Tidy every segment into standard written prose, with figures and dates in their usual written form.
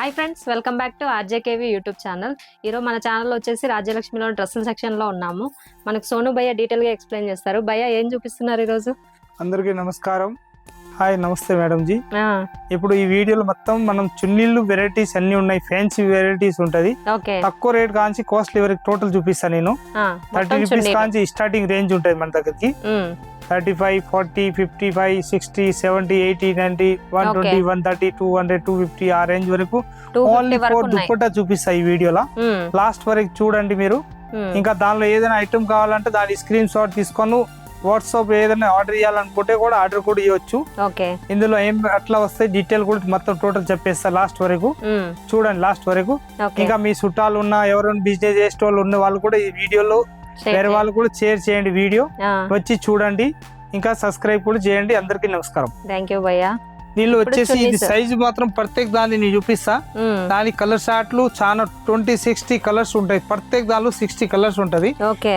Hi friends, welcome back to RJKV YouTube channel. ఈరోజు మన ఛానల్లో వచ్చేసి రాజ్యలక్ష్మిలో డ్రెస్సుల సెక్షన్లో ఉన్నాము. మనకు సోను భయ్య డీటెయిల్గా ఎక్స్ప్లెయిన్ చేస్తారు. భయ్య ఏం చూపిస్తున్నారు ఈరోజు? అందరికీ నమస్కారం. హాయ్, నమస్తే మేడం జీ. ఇప్పుడు ఈ వీడియోలో మొత్తం మనం చున్నీళ్ళు వెరైటీస్ అన్ని ఉన్నాయి, ఫ్యాన్సీ వెరైటీస్ ఉంటది. తక్కువ రేట్ కాంచి కాస్ట్లీ వరకు టోటల్ చూపిస్తాను నేను. 30 రూపీస్ కాంచి స్టార్టింగ్ రేంజ్ ఉంటది మన దగ్గరికి. 35, 40, 55, 60, 70, 80, 90, 120, 130, 200, 250 ఆ రేంజ్ వరకు ఓన్లీ 4 దుప్పట్టా చూపిస్తాయి ఈ వీడియోలో. లాస్ట్ వరకు చూడండి మీరు. ఇంకా దానిలో ఏదైనా ఐటమ్ కావాలంటే దాని స్క్రీన్ షాట్ తీసుకొని వాట్సాప్ ఏదైనా ఆర్డర్ చేయాలనుకుంటే కూడా ఆర్డర్ కూడా ఇవ్వచ్చు. ఇందులో ఏం అట్లా వస్తాయి డీటెయిల్ కూడా మొత్తం టోటల్ చెప్పేస్తా లాస్ట్ వరకు. చూడండి లాస్ట్ వరకు. ఇంకా మీ చుట్టాలు ఉన్న ఎవరైనా బిజినెస్ చేసే వాళ్ళు ఉన్న వాళ్ళు కూడా ఈ వీడియోలో వేరే వాళ్ళు కూడా షేర్ చేయండి, వీడియో వచ్చి చూడండి, ఇంకా సబ్స్క్రైబ్ కూడా చేయండి. అందరికీ నమస్కారం. థ్యాంక్ యూ భయ్యా. దీనిలో వచ్చేసి ఇది సైజు మాత్రం ప్రత్యేక దాన్ని నేను చూపిస్తా. దాని కలర్ షార్ట్లు చాలా 20-60 కలర్స్ ఉంటాయి. ప్రత్యేక దానిలో 60 కలర్స్ ఉంటది.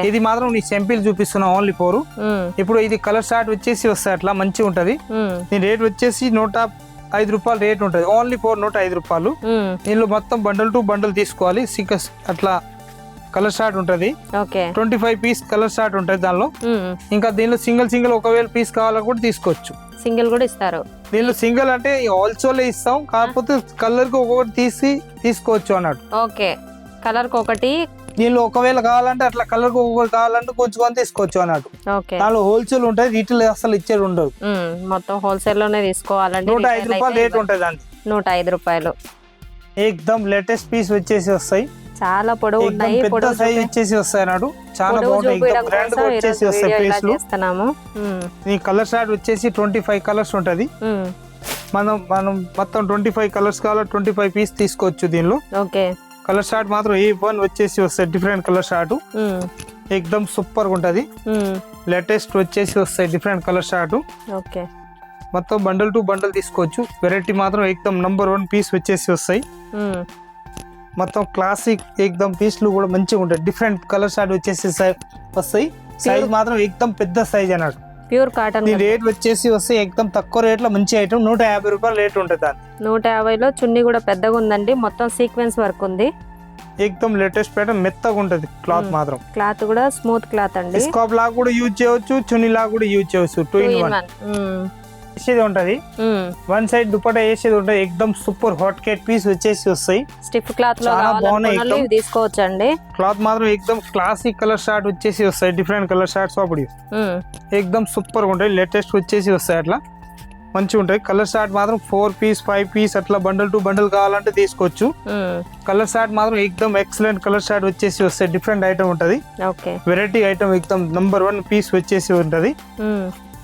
ఇది మాత్రం నీ సింపుల్ చూపిస్తున్నా ఓన్లీ 4. ఇప్పుడు ఇది కలర్ షార్ట్ వచ్చేసి వస్తాయి, అట్లా మంచిగా ఉంటది. దీని రేట్ వచ్చేసి 105 రూపాయలు రేట్ ఉంటది. ఓన్లీ 105 రూపాయలు. దీనిలో మొత్తం బండల్ టు బండల్ తీసుకోవాలి. అట్లా కలర్ షార్ట్ ఉంటది. 25 పీస్ కలర్ షార్ట్ ఉంటది దానిలో. ఇంకా దీనిలో సింగిల్ ఒకవేళ పీస్ కావాలని కూడా తీసుకోవచ్చు. సింగిల్ కూడా ఇస్తారు. దీనిలో సింగిల్ అంటే హోల్సేల్ ఇస్తాం, కాకపోతే కలర్ కి ఒక్కొక్కటి తీసుకోవచ్చు అన్నట్టు. ఓకే, కలర్ కి ఒకటి. దీనిలో ఒకవేళ కావాలంటే అట్లా కలర్ కి ఒక్కొక్కటి కావాలంటే కొంచెం తీసుకోవచ్చు అన్నట్టు. దానిలో హోల్సేల్ ఉంటుంది, రీటైల్ అసలు ఇచ్చేది ఉండదు. మొత్తం హోల్సేల్ లోనే తీసుకోవాలంటే 105 రూపాయలు రేట్ ఉంటుంది దాన్ని. 105 రూపాయలు. ఏకదమ్ లేటెస్ట్ పీస్ వచ్చేసి వస్తాయి. చాలా పొడవు ఉన్నాయి, పెద్ద సైజ్ వచ్చేసి వస్తాయి అన్నాడు. చాలా బాగుంటాయి, గ్రాండ్ గా వచ్చేసి వస్తాయి పీస్లు. ఈ కలర్ షార్ట్ వచ్చేసి 25 కలర్స్ ఉంటది. మనం మొత్తం 25 కలర్స్ కావాలా 25 పీస్ తీసుకోవచ్చు దీనిలో. కలర్ షార్ట్ మాత్రం A1 వచ్చేసి వస్తాయి, డిఫరెంట్ కలర్ షార్ట్. ఏకదమ్ సూపర్ గా ఉంటది. లేటెస్ట్ వచ్చేసి వస్తాయి డిఫరెంట్ కలర్ షార్ట్. మొత్తం బండల్ టు బండల్ తీసుకోవచ్చు. వెరైటీ మాత్రం ఏకదమ్ నంబర్ 1 పీస్ వచ్చేసి వస్తాయి. మొత్తం క్లాసిక్ ఏకదమ్ పీస్లు కూడా మంచిగా ఉంటాయి. డిఫరెంట్ కలర్ షార్ట్ వచ్చేసి వస్తాయి. సైజ్ మాత్రం ఏకదమ్ పెద్ద సైజ్ అన్నట్టు. Pure cotton. రేట్ వచ్చేసి వస్తాయి ఏకదమ్ తక్కువ రేట్ లో మంచి ఐటమ్. 150 రూపాయలు రేట్ ఉంటుంది దాన్ని. 150లో చున్నీ కూడా పెద్దగా ఉందండి. మొత్తం సీక్వెన్స్ వర్క్ ఉంది. ఏకదమ్ లేటెస్ట్ ప్యాటర్న్, మెత్తగా ఉంటది. క్లాత్ మాత్రం క్లాత్ కూడా స్మూత్ క్లాత్ అండి. స్కార్ఫ్ లాగా కూడా యూజ్ చేయవచ్చు, చున్నీ లాగా కూడా యూజ్ చేయవచ్చు. 2 in 1 వేసేది ఉంటది. 1 సైడ్ దుపట్టా వేసేది ఉంటది. ఏకదమ్ సూపర్ హాట్ కేట్ పీస్ వచ్చేసి వస్తాయి. స్టిఫ్ క్లాత్ లో తీసుకోవచ్చు అండి. క్లాత్ మాత్రం ఏకదమ్ క్లాసిక్ కలర్ షార్ట్ వచ్చేసి వస్తాయి. డిఫరెంట్ కలర్ షార్ట్స్ అప్పుడు ఏకదమ్ సూపర్ గా ఉంటాయి. లేటెస్ట్ వచ్చేసి వస్తాయి, అట్లా మంచిగా ఉంటాయి. కలర్ షార్ట్ మాత్రం 4 పీస్ 5 పీస్ అట్లా బండల్ టు బండల్ కావాలంటే తీసుకోవచ్చు. కలర్ షార్ట్ మాత్రం ఏకదమ్ ఎక్సలెంట్ కలర్ షార్ట్ వచ్చేసి వస్తాయి. డిఫరెంట్ ఐటమ్ ఉంటది, వెరైటీ ఐటమ్. ఏకదమ్ నంబర్ 1 పీస్ వచ్చేసి ఉంటది.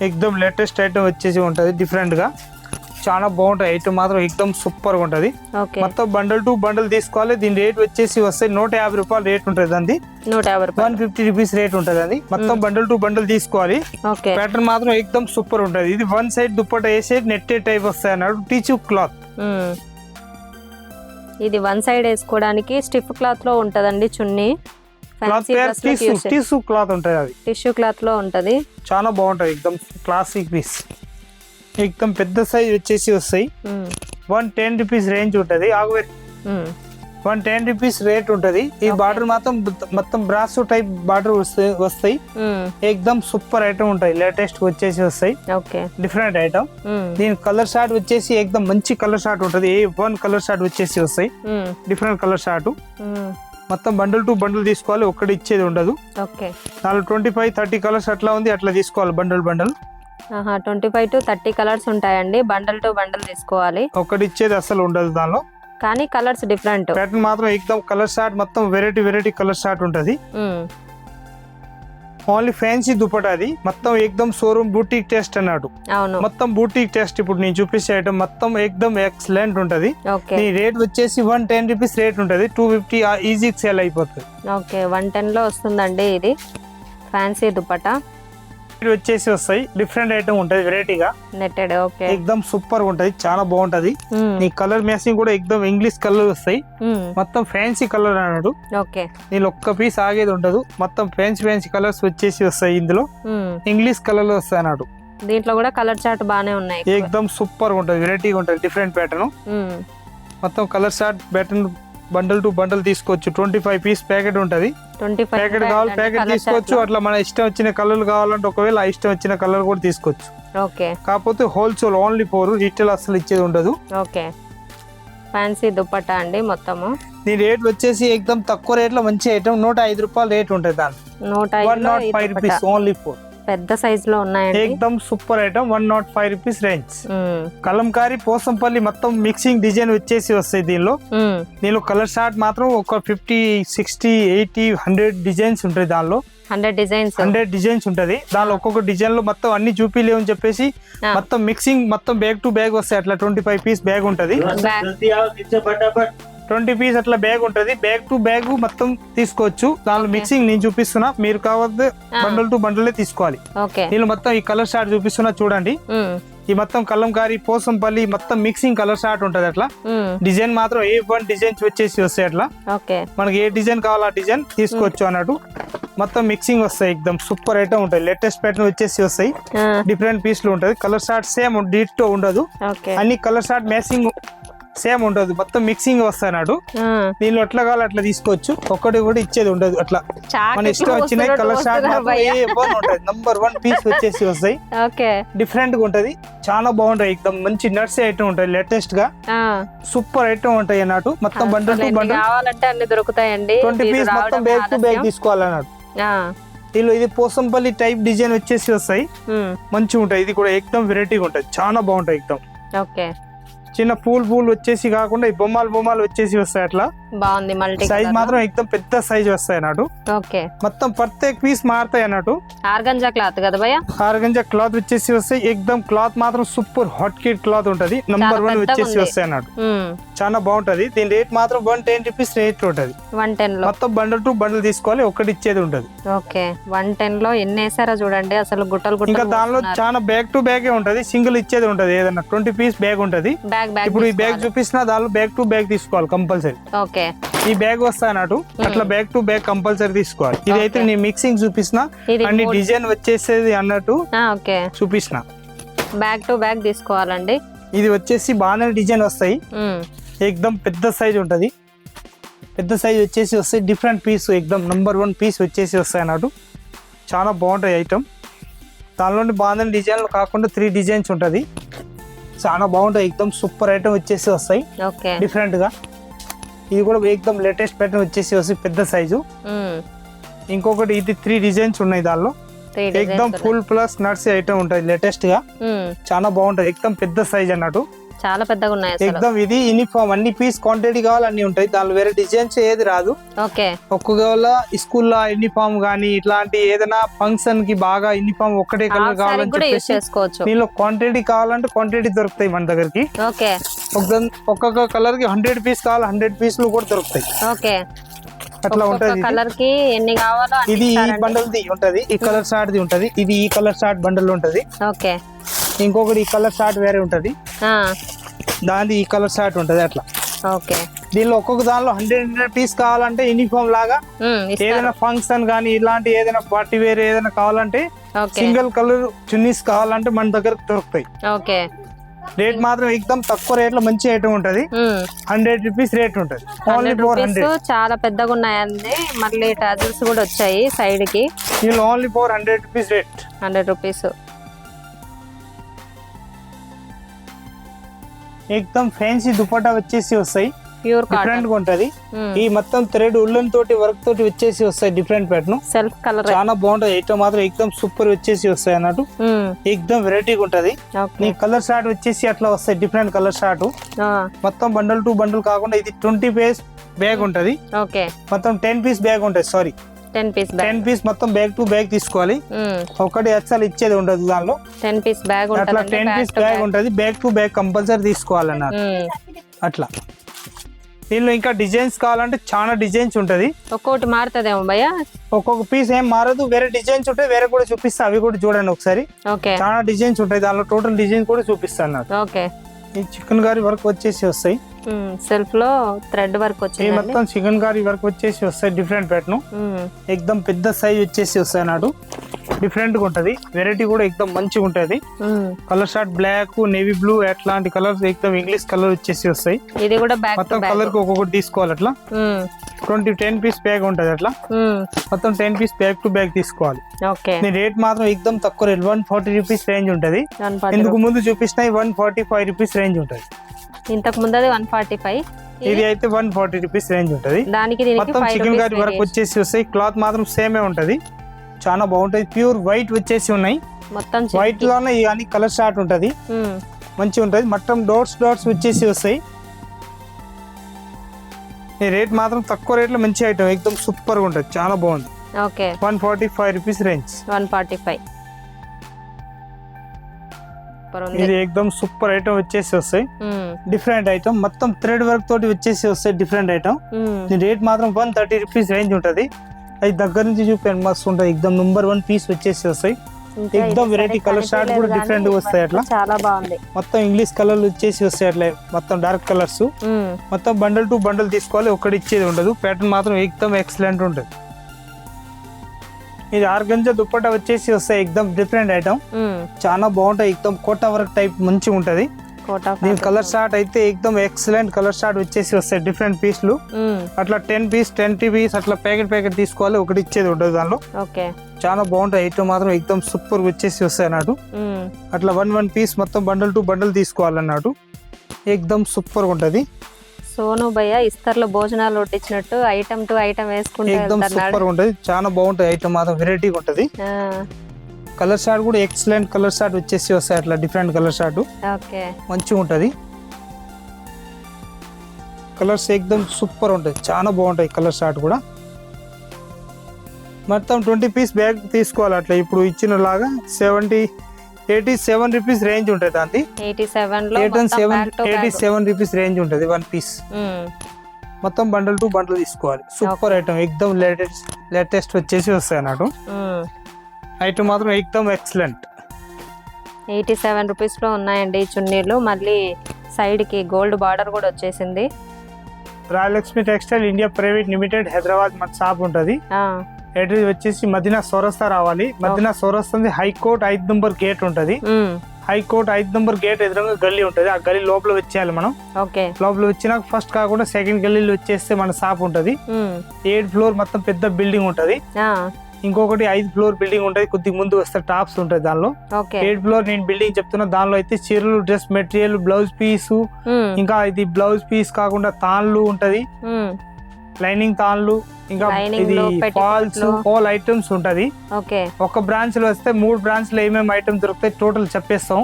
ఏకదమ్ లేటెస్ట్ ఐటమ్ వచ్చేసి ఉంటది, డిఫరెంట్ గా చాలా బాగుంటాయి. ఐటమ్ మాత్రం ఏకదమ్ సూపర్ గా ఉంటది. మొత్తం బండల్ టు బండల్ తీసుకోవాలి. దీని రేట్ వచ్చేసి వస్తాయి 150 రూపాయలు రేట్ ఉంటుంది అండి. 150 రూపీస్ రేట్ ఉంటుంది అది. మొత్తం బండల్ టు బండల్ తీసుకోవాలి. ప్యాటర్న్ మాత్రం ఏకదమ్ సూపర్ ఉంటది. ఇది 1 సైడ్ దుప్పట వేసే నెట్టెడ్ టైప్ వస్తాయి అన్నాడు. Tissue cloth. ఇది 1 సైడ్ వేసుకోవడానికి స్టిఫ్ క్లాత్ లో ఉంటదండి చున్నీ. టిష్యూ క్లాత్ ఉంటది, అది టిష్యూ క్లాత్ లో ఉంటది. చాలా బాగుంటది. ఏకదమ్ క్లాసిక్ పీస్. ఏకదమ్ పెద్ద సైజ్ వచ్చేసి వస్తాయి. 110 రూపీస్ రేంజ్ ఉంటది. 110 రూపీస్ రేట్ ఉంటది. ఈ బార్డర్ మాత్రం మొత్తం బ్రాస్ టైప్ బార్డర్ వస్తాయి. ఏకదమ్ సూపర్ ఐటమ్ ఉంటాయి. లేటెస్ట్ వచ్చేసి వస్తాయి, డిఫరెంట్ ఐటమ్. దీని కలర్ షార్ట్ వచ్చేసి ఏకదమ్ మంచి కలర్ షార్ట్ ఉంటది. A1 కలర్ షార్ట్ వచ్చేసి వస్తాయి, డిఫరెంట్ కలర్ షార్ట్. మొత్తం బండల్ టు బండల్ తీసుకోవాలి, ఒక్కటి ఇచ్చేది ఉండదు. 25-30 కలర్స్ అట్లా ఉంది, అట్లా తీసుకోవాలి బండల్ 25 to 30 కలర్స్ ఉంటాయండి. బండల్ టు బండల్ తీసుకోవాలి, ఒకటి ఇచ్చేది అసలు ఉండదు దానిలో. కానీ కలర్స్ డిఫరెంట్. ప్యాటర్న్ మాత్రం ఏకదమ్ కలర్ షార్ట్ మొత్తం వెరైటీ కలర్ షార్ట్ ఉంటది. ఓన్లీ ఫ్యాన్సీ దుపట్టా అది. మొత్తం ఏకదమ్ షోరూమ్ బూటిక్ టెస్ట్ అన్నాడు. మొత్తం బూటిక్ టెస్ట్. ఇప్పుడు నేను చూపించే ఐటమ్ మొత్తం ఏకదమ్ ఎక్సలెంట్ ఉంటది. ఈ రేట్ వచ్చేసి 110 రూపీస్ రేట్ ఉంటది. 250 ఈజీ సేల్ అయిపోతుంది. 110 లో వస్తుందండి ఇది ఫ్యాన్సీ దుపట్టా. వచ్చేసి వస్తాయి, డిఫరెంట్ ఐటమ్ ఉంటది, వెరైటీగా నెట్టెడ్. ఏకదమ్ సూపర్ ఉంటది, చాలా బాగుంటది. ఈ కలర్ మ్యాచింగ్ కూడా ఏకదమ్ ఇంగ్లీష్ కలర్ వస్తాయి. మొత్తం ఫ్యాన్సీ కలర్ అన్నాడు. దీనిలో ఒక్క పీస్ ఆగేది ఉండదు. మొత్తం ఫ్యాన్సీ కలర్స్ వచ్చేసి వస్తాయి. ఇందులో ఇంగ్లీష్ కలర్ లో వస్తాయి అన్నాడు. దీంట్లో కూడా కలర్ చార్ట్ బానే ఉన్నాయి. ఏకదమ్ సూపర్ ఉంటది, వెరైటీగా ఉంటది, డిఫరెంట్ ప్యాటర్న్. మొత్తం colour short button bundle to bundle తీసుకోవచ్చు. 25 పీస్ ప్యాకెట్ ఉంటది. 25 ప్యాకెట్ కావాలి ప్యాకెట్ తీసుకోవచ్చు. అట్లా మన ఇష్టం వచ్చిన కలర్లు కావాలంటే ఒకవేళ ఇష్టం వచ్చిన కలర్ కూడా తీసుకోవచ్చు. ఓకే. కాకపోతే హోల్సేల్ ఓన్లీ 4, రీటైల్ అసలు ఇచ్చేది ఉండదు. ఓకే. ఫ్యాన్సీ దుపట్టా అండి మొత్తము. దీని రేట్ వచ్చేసి ఎక్దమ్ తక్కువ రేట్ లో మంచి ఐటమ్ 105 రూపాయలు రేట్ ఉంటుంది. దాని 105 రూపీస్ ఓన్లీ 4. పెద్ద సైజ్ లో ఉన్నాయండి. ఎక్దమ్ super item 105 rupees range. Kalamkari Pochampally మొత్తం మిక్సింగ్ డిజైన్ వచ్చేసి వస్తాయి దీనిలో కలర్ షార్ట్ మాత్రం ఒక 50, 60, 80, 100 డిజైన్స్ ఉంటాయి. దానిలో 100 డిజైన్స్ ఉంటది. దానిలో ఒక్కొక్క డిజైన్ లో మొత్తం అన్ని చూపిలేవు అని చెప్పేసి మొత్తం మిక్సింగ్ మొత్తం బ్యాగ్ టు బ్యాగ్ వస్తాయి. అట్లా 25 పీస్ బ్యాగ్ ఉంటది. 20 పీస్ అట్లా బ్యాగ్ ఉంటది. బ్యాగ్ టు బ్యాగ్ మొత్తం తీసుకోవచ్చు. దానిలో మిక్సింగ్ నేను చూపిస్తున్నా, మీరు కావాలి బండల్ టు బండలే తీసుకోవాలి. దీనిలో మొత్తం ఈ కలర్ షార్ట్ చూపిస్తున్నా చూడండి. ఈ మొత్తం కలంకారీ పోసంపల్లి మొత్తం మిక్సింగ్ కలర్ షార్ట్ ఉంటది. అట్లా డిజైన్ మాత్రం A1 డిజైన్స్ వచ్చేసి వస్తాయి. అట్లా మనకి ఏ డిజైన్ కావాలో ఆ డిజైన్ తీసుకోవచ్చు అన్నట్టు. మొత్తం మిక్సింగ్ వస్తాయి. ఎక్దమ్ సూపర్ ఐటమ్ ఉంటాయి. లేటెస్ట్ ప్యాటర్న్ వచ్చేసి వస్తాయి. డిఫరెంట్ పీస్లు ఉంటది. కలర్ షార్ట్ సేమ్ డిటో ఉండదు. అన్ని కలర్ షార్ట్ మ్యాచింగ్ సేమ్ ఉండదు. మొత్తం మిక్సింగ్ వస్తాయి అన్నట్టు. దీనిలో ఎట్లా కావాలి అట్లా తీసుకోవచ్చు. ఒక్కటి కూడా ఇచ్చేది ఉండదు. అట్లా మన ఇష్టం వచ్చిన కలర్ షార్ట్ ఉంటది. నంబర్ 1 పీస్ వచ్చేసి వస్తాయి. డిఫరెంట్ గా ఉంటది. చాలా బాగుంటాయి. ఎక్దమ్ మంచి నర్సీ ఐటమ్ ఉంటాయి. లేటెస్ట్ గా సూపర్ ఐటమ్ ఉంటాయి అన్నట్టు. మొత్తం బండల్ టు బండల్ కావాలంటే అన్ని దొరుకుతాయండి. 20 పీస్ మొత్తం బ్యాగ్ టు బ్యాగ్ తీసుకోవాలన్నట్టు. దీనిలో ఇది పోసంపల్లి టైప్ డిజైన్ వచ్చేసి వస్తాయి. మంచిగా ఉంటాయి. ఇది కూడా ఎక్దమ్ వెరైటీగా ఉంటాయి. చాలా బాగుంటాయి ఎక్దమ్. చిన్న పూల్ వచ్చేసి కాకుండా ఈ బొమ్మలు వచ్చేసి వస్తాయి. అట్లా బాగుంది. మల్టీ సైజ్ మాత్రం ఎక్దమ్ పెద్ద సైజ్ వస్తాయి అన్నట్టు. మొత్తం ప్రత్యేక పీస్ మారుతాయి అన్నట్టు. ఆర్గంజా క్లాత్ కదా భయ్యా? ఆర్గంజా క్లాత్ వచ్చేసి వస్తాయి. ఎక్దమ్ క్లాత్ మాత్రం సూపర్ హాట్ కిట్ క్లాత్ ఉంటది. నంబర్ 1 వచ్చేసి వస్తాయి అన్నట్టు. చాలా బాగుంటది. దీని రేట్ మాత్రం 110 రూపీస్ రేట్ ఉంటది. 110 లో మొత్తం బండల్ టు బండల్ తీసుకోవాలి. ఒకటి ఇచ్చేది ఉంటది. 110 లో ఎన్ని వేసారో చూడండి. అసలు గుట్టలు ఇంకా దానిలో చాలా బ్యాగ్ టు బ్యాగ్ ఉంటది. సింగిల్ ఇచ్చేది ఉంటది. ఏదన్నా 20 పీస్ బ్యాగ్ ఉంటది. ఇప్పుడు ఈ బ్యాగ్ చూపిస్తున్నా దానిలో బ్యాగ్ టు బ్యాగ్ తీసుకోవాలి కంపల్సరీ. ఈ బ్యాగ్ వస్తా అన్నట్టు. అట్లా బ్యాగ్ టు బ్యాగ్ కంపల్సరీ తీసుకోవాలి. ఇది అయితే నేను మిక్సింగ్ చూపిస్తున్నా, అన్ని డిజైన్ వచ్చేసేది అన్నట్టు చూపిస్తున్నా. బ్యాగ్ టు బ్యాగ్ తీసుకోవాలండి. ఇది వచ్చేసి బాగానే డిజైన్ వస్తాయి. ఎక్దమ్ పెద్ద సైజ్ ఉంటది. పెద్ద సైజ్ వచ్చేసి వస్తాయి. డిఫరెంట్ పీస్ ఎక్దమ్ నంబర్ 1 పీస్ వచ్చేసి వస్తాయి అన్నట్టు. చాలా బాగుంటాయి ఐటమ్. దానిలోని బాగానే డిజైన్లు కాకుండా 3 డిజైన్స్ ఉంటది. చాలా బాగుంటాయి. ఎక్దమ్ సూపర్ ఐటమ్ వచ్చేసి వస్తాయి డిఫరెంట్ గా. ఇది కూడా ఎక్దమ్ లేటెస్ట్ ప్యాటర్న్ వచ్చేసి వస్తాయి. పెద్ద సైజు. ఇంకొకటి ఇది 3 డిజైన్స్ ఉన్నాయి. దానిలో ఎక్దమ్ ఫుల్ ప్లస్ నర్సీ ఐటమ్ ఉంటది. లేటెస్ట్ గా చాలా బాగుంటది. ఎక్దమ్ పెద్ద సైజ్ అన్నట్టు. చాలా పెద్దగా ఉన్నాయి. ఎక్దమ్ ఇది యూనిఫామ్ అన్ని పీస్ క్వాంటిటీ కావాలి అన్ని ఉంటాయి. దానిలో వేరే డిజైన్స్ ఏది రాదు. ఒక్కవేళ స్కూల్లో యూనిఫామ్ గానీ ఇట్లాంటి ఏదైనా ఫంక్షన్ కి బాగా యూనిఫామ్ ఒక్కటే కలర్ కావాలని చెప్పేసి దీనిలో క్వాంటిటీ కావాలంటే క్వాంటిటీ దొరుకుతాయి మన దగ్గరికి. ఒక్కొక్క కలర్ కి 100 పీస్ కావాలి. 100 పీస్లు కూడా దొరుకుతాయి. అట్లా ఉంటది. కలర్ కి ఎన్ని కావాలో ఇది ఈ బండల్ ది ఉంటది. ఈ కలర్ షార్ట్ ది ఉంటది. ఇది ఈ కలర్ షార్ట్ బండల్ ఉంటది. ఇంకొకటి ఈ కలర్ షార్ట్ వేరే ఉంటది. దాని ఈ కలర్ షార్ట్ ఉంటది. అట్లా దీనిలో ఒక్కొక్క దానిలో 100 పీస్ కావాలంటే యూనిఫామ్ లాగా ఏదైనా ఫంక్షన్ గానీ ఇలాంటి ఏదైనా పార్టీ వేర్ ఏదైనా కావాలంటే సింగిల్ కలర్ చున్నీస్ కావాలంటే మన దగ్గర దొరుకుతాయి. రేట్ మాత్రం ఎక్దమ్ తక్కువ రేట్ లో మంచి ఐటమ్ ఉంటది. 100 రూపీస్ రేట్ ఉంటది. ఓన్లీ 400. చాలా పెద్దగా ఉన్నాయండి. మళ్ళీ టాజిల్స్ కూడా వచ్చాయి సైడ్ కి. Only 400 rupees rate. 100 రూపీస్. ఎక్దమ్ ఫ్యాన్సీ దుపట్టా వచ్చేసి వస్తాయి. ప్యూర్ డిఫరెంట్ గా ఉంటది. ఈ మొత్తం థ్రెడ్ ఉల్లన్ తోటి వర్క్ తోటి వచ్చేసి వస్తాయి. డిఫరెంట్ ప్యాటర్న్ సెల్ఫ్ కలర్ చాలా బాగుంటది. ఐటమ్ మాత్రం ఎక్దమ్ సూపర్ వచ్చేసి వస్తాయి అన్నట్టు. ఎక్దమ్ వెరైటీగా ఉంటది. నీ కలర్ షార్ట్ వచ్చేసి అట్లా వస్తాయి. డిఫరెంట్ కలర్ షార్ట్ మొత్తం బండల్ టు బండల్ కాకుండా ఇది 20 పీస్ బ్యాగ్ ఉంటది. మొత్తం 10 పీస్ బ్యాగ్ ఉంటది. సారీ 10 పీస్ మొత్తం బ్యాగ్ టు బ్యాగ్ తీసుకోవాలి. ఒకటి అసలు ఇచ్చేది ఉండదు. దానిలో 10 పీస్ బ్యాగ్ అట్లా 10 పీస్ బ్యాగ్ ఉంటది. బ్యాగ్ టు బ్యాగ్ కంపల్సరీ తీసుకోవాలన్నారు. అట్లా దీనిలో ఇంకా డిజైన్స్ కావాలంటే చాలా డిజైన్స్ ఉంటది. ఒక్కొక్కటి మారుతుందేమో భయ్యా? ఒక్కొక్క పీస్ ఏం మారదు. వేరే డిజైన్స్ ఉంటాయి. వేరే కూడా చూపిస్తా. అవి కూడా చూడండి ఒకసారి. చాలా డిజైన్స్ ఉంటాయి. దానిలో టోటల్ డిజైన్ కూడా చూపిస్తాను. ఈ చికెన్ గారి వర్క్ వచ్చేసి వస్తాయి. సెల్ఫ్ లో థ్రెడ్ వర్క్ వచ్చింది. మొత్తం చికెన్ గారి వర్క్ వచ్చేసి వస్తాయి. డిఫరెంట్ ప్యాటర్న్ ఎక్దమ్ పెద్ద సైజ్ వచ్చేసి వస్తాయి అన్నట్టు. డిఫరెంట్ గా ఉంటది. వెరైటీ కూడా ఎక్దమ్ మంచిగా ఉంటది. Colour short black, navy blue అట్లాంటి కలర్స్ ఎక్దమ్ ఇంగ్లీష్ కలర్ వచ్చేసి వస్తాయి. ఇది కూడా మొత్తం కలర్ కి ఒక్కొక్కటి తీసుకోవాలి. అట్లా 10 పీస్ బ్యాగ్ ఉంటది. అట్లా మొత్తం 10 పీస్ బ్యాగ్ టు బ్యాగ్ తీసుకోవాలి. రేట్ మాత్రం ఎక్దమ్ తక్కువ రేట్ 140 రూపీస్ రేంజ్ ఉంటది. ఇందుకు ముందు చూపిస్తున్నాయి 145 రూపీస్ రేంజ్ ఉంటది. ఇంతకు ముందు అది 145, ఇది అయితే 140 రూపీస్ రేంజ్ ఉంటది. మొత్తం చికెన్ కర్రీ వరకు వచ్చేసి వస్తాయి. క్లాత్ మాత్రం సేమే ఉంటది. చాలా బాగుంటది. ప్యూర్ వైట్ వచ్చేసి ఉన్నాయి. మొత్తం వైట్ లోనే కానీ కలర్ షార్ట్ ఉంటది. మంచిగా ఉంటది. మొత్తం డాట్స్ వచ్చేసి వస్తాయి. ఈ రేట్ మాత్రం తక్కువ రేట్ లో మంచి ఐటమ్ ఎక్దమ్ సూపర్ గా ఉంటది. చాలా బాగుంది. 145 రూపీస్ రేంజ్. 145 ఇది ఎక్దమ్ సూపర్ ఐటమ్ వచ్చేసి వస్తాయి. డిఫరెంట్ ఐటమ్ మొత్తం థ్రెడ్ వర్క్ తోటి వచ్చేసి వస్తాయి. Different item. రేట్ మాత్రం 130 రూపీస్ రేంజ్ ఉంటది. అది దగ్గర నుంచి చూపాను మస్తు ఉంటది. ఎక్దమ్ నంబర్ 1 పీస్ వచ్చేసి వస్తాయి. ఎక్దమ్ వెరైటీ కలర్ షార్ట్ కూడా డిఫరెంట్ గా వస్తాయి. అట్లా చాలా బాగుంది. మొత్తం ఇంగ్లీష్ కలర్ వచ్చేసి వస్తాయి. అట్లా మొత్తం డార్క్ కలర్స్. మొత్తం బండల్ టు బండల్ తీసుకోవాలి. ఒక్కటి ఇచ్చేది ఉండదు. ప్యాటర్న్ మాత్రం ఎక్దమ్ ఎక్సలెంట్ ఉంటుంది. ఇది ఆర్గంజా దుప్పట్టా వచ్చేసి వస్తాయి. ఎక్దమ్ డిఫరెంట్ ఐటమ్. చాలా బాగుంటాయి. ఎక్దమ్ కోటా వర్క్ టైప్ మంచిగా ఉంటది. దీని కలర్ షార్ట్ అయితే ఎక్దమ్ ఎక్సలెంట్ కలర్ షార్ట్ వచ్చేసి వస్తాయి. డిఫరెంట్ పీస్లు అట్లా 10 పీస్ 20 పీస్ అట్లా ప్యాకెట్ తీసుకోవాలి. ఒకటి ఇచ్చేది ఉండదు దానిలో. చాలా బాగుంటాయి. ఐటమ్ మాత్రం ఎక్దమ్ సూపర్ వచ్చేసి వస్తాయి అన్నట్టు. అట్లా 1 పీస్ మొత్తం బండల్ టు బండల్ తీసుకోవాలన్నట్టు. ఎక్దమ్ సూపర్ ఉంటది. సోను భయ్య ఇస్తర్లో భోజనాలు వడ్డించినట్టు ఐటమ్ టు ఐటమ్ వేసుకుంటే ఎక్దమ్ సూపర్ ఉంటది. చాలా బాగుంటది. ఐటమ్ మాత్రం వెరైటీగా ఉంటది. కలర్ షార్ట్ కూడా ఎక్సలెంట్ కలర్ షార్ట్ వచ్చేసి వస్తాయి. అట్లా డిఫరెంట్ కలర్ షార్ట్ మంచిగా ఉంటది. కలర్స్ ఎక్దమ్ సూపర్ ఉంటది. చాలా బాగుంటాయి కలర్ షార్ట్ కూడా. మొత్తం 20 పీస్ బ్యాగ్ తీసుకోవాలి. అట్లా ఇప్పుడు ఇచ్చిన లాగా 87 రూపీస్ రేంజ్ ఉంటది. దాన్ని 87 రూపీస్ రేంజ్ ఉంటది 1 పీస్. మొత్తం బండల్ టు బండల్ తీసుకోవాలి. సూపర్ ఐటమ్ ఎక్దమ్ లేటెస్ట్ వచ్చేసి వస్తాయి అన్నట్టు. ఐటమ్ మాత్రం ఎక్దమ్ ఎక్సలెంట్. 87 రూపీస్ లో ఉన్నాయండి ఈ చున్నీలు. మళ్ళీ సైడ్ కి గోల్డ్ బార్డర్ కూడా వచ్చేసింది. Rayalakshmi textile India private limited Hyderabad మన షాప్ ఉంటది. అడ్రస్ వచ్చేసి మదీనా చౌరస్తా రావాలి. మదీనా చౌరస్తా హైకోర్ట్ 5 నంబర్ గేట్ ఉంటది. హైకోర్ట్ 5 నంబర్ గేట్ ఎదురుగా గల్లీ ఉంటది. ఆ గల్లీ లోపల వచ్చేయాలి మనం. లోపల వచ్చినాక ఫస్ట్ కాకుండా సెకండ్ గల్లీలో వచ్చేస్తే మన షాప్ ఉంటది. 8 ఫ్లోర్ మొత్తం పెద్ద బిల్డింగ్ ఉంటది. ఇంకొకటి 5 ఫ్లోర్ బిల్డింగ్ ఉంటది. కొద్దిగా ముందు వస్తే టాప్స్ ఉంటది. దానిలో 8 ఫ్లోర్ నేను బిల్డింగ్ చెప్తున్నా. దానిలో అయితే చీరలు, డ్రెస్ మెటీరియల్, బ్లౌజ్ పీస్, ఇంకా ఇది బ్లౌజ్ పీస్ కాకుండా తాన్లు ఉంటది. లైనింగ్ తాన్లు, ఇంకా ఇది ఫాల్స్, ఆల్ ఐటమ్స్ ఉంటది. ఒక బ్రాంచ్ లో వస్తే 3 బ్రాంచ్ లో ఏమేమి ఐటమ్ దొరుకుతాయి టోటల్ చెప్పేస్తాం.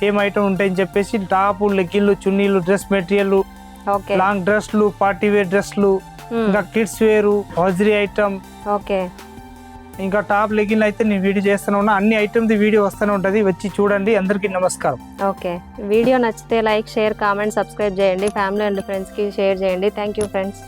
ఏం ఐటమ్ ఉంటాయని చెప్పేసి టాప్, లెగ్గిన్లు, చున్నీలు, డ్రెస్ మెటీరియల్, లాంగ్ డ్రెస్లు, పార్టీ వేర్ డ్రెస్లు, ఇంకా కిడ్స్ వేరు, హౌజరీ ఐటమ్, ఇంకా టాప్ లెగ్గిన్లు అయితే నేను వీడియో చేస్తూనే ఉన్నా. అన్ని ఐటమ్స్ వీడియో వస్తూనే ఉంటది. వచ్చి చూడండి. అందరికీ నమస్కారం. వీడియో నచ్చితే లైక్, షేర్, కామెంట్, సబ్స్క్రైబ్ చేయండి. ఫ్యామిలీ అండ్ ఫ్రెండ్స్ కి షేర్ చేయండి. Thank you friends.